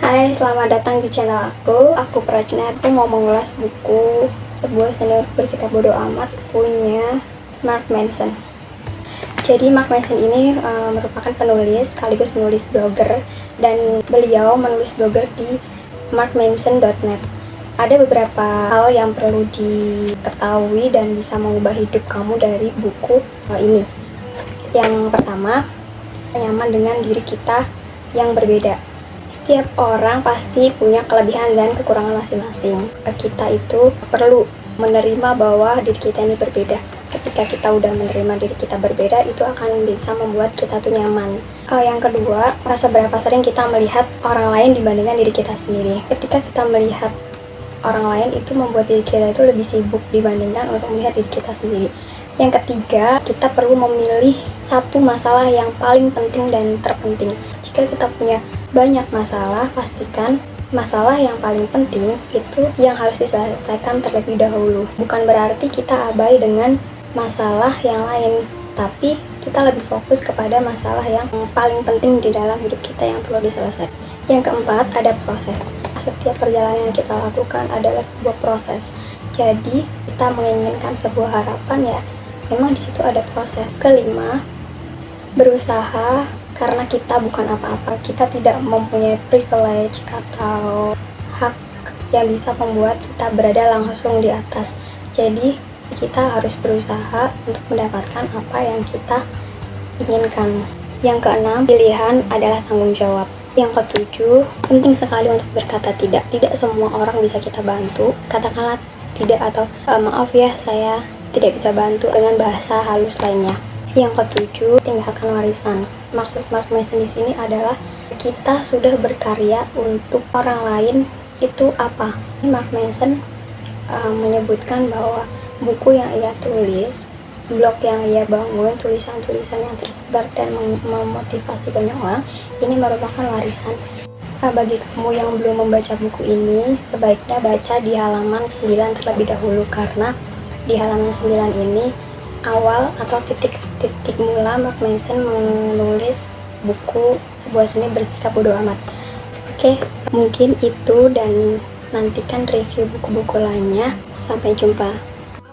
Hai, selamat datang di channel aku. Aku Prachna. Aku mau mengulas buku Sebuah Seni Untuk Bersikap Bodoh Amat punya Mark Manson. Jadi Mark Manson ini merupakan penulis sekaligus menulis blogger, dan beliau menulis blogger di markmanson.net. Ada beberapa hal yang perlu diketahui dan bisa mengubah hidup kamu dari buku ini. Yang pertama, nyaman dengan diri kita yang berbeda. Setiap orang pasti punya kelebihan dan kekurangan masing-masing. Kita itu perlu menerima bahwa diri kita ini berbeda. Ketika kita udah menerima diri kita berbeda, itu akan bisa membuat kita tuh nyaman. Yang kedua, seberapa sering kita melihat orang lain dibandingkan diri kita sendiri. Ketika kita melihat orang lain, itu membuat diri kita itu lebih sibuk dibandingkan untuk melihat diri kita sendiri. Yang ketiga, kita perlu memilih satu masalah yang paling penting dan terpenting. Jika kita punya banyak masalah, pastikan masalah yang paling penting itu yang harus diselesaikan terlebih dahulu. Bukan berarti kita abai dengan masalah yang lain, tapi kita lebih fokus kepada masalah yang paling penting di dalam hidup kita yang perlu diselesaikan. Yang keempat, ada proses. Setiap perjalanan yang kita lakukan adalah sebuah proses. Jadi kita menginginkan sebuah harapan, ya memang di situ ada proses. Kelima, berusaha. Karena kita bukan apa-apa, kita tidak mempunyai privilege atau hak yang bisa membuat kita berada langsung di atas. Jadi kita harus berusaha untuk mendapatkan apa yang kita inginkan. Yang keenam, pilihan adalah tanggung jawab. Yang ketujuh, penting sekali untuk berkata tidak. Tidak semua orang bisa kita bantu. Katakanlah tidak atau maaf ya, saya tidak bisa bantu dengan bahasa halus lainnya. Yang ketujuh, tinggalkan warisan. Maksud Mark Manson di sini adalah kita sudah berkarya untuk orang lain itu apa? Mark Manson menyebutkan bahwa buku yang ia tulis, blog yang ia bangun, tulisan-tulisan yang tersebar dan memotivasi banyak orang, ini merupakan warisan. Bagi kamu yang belum membaca buku ini, sebaiknya baca di halaman 9 terlebih dahulu, karena di halaman 9 ini awal atau titik mula Mark Manson menulis buku Sebuah Seni Bersikap Bodoh Amat. Oke, mungkin itu, dan nantikan review buku-buku lainnya. Sampai jumpa.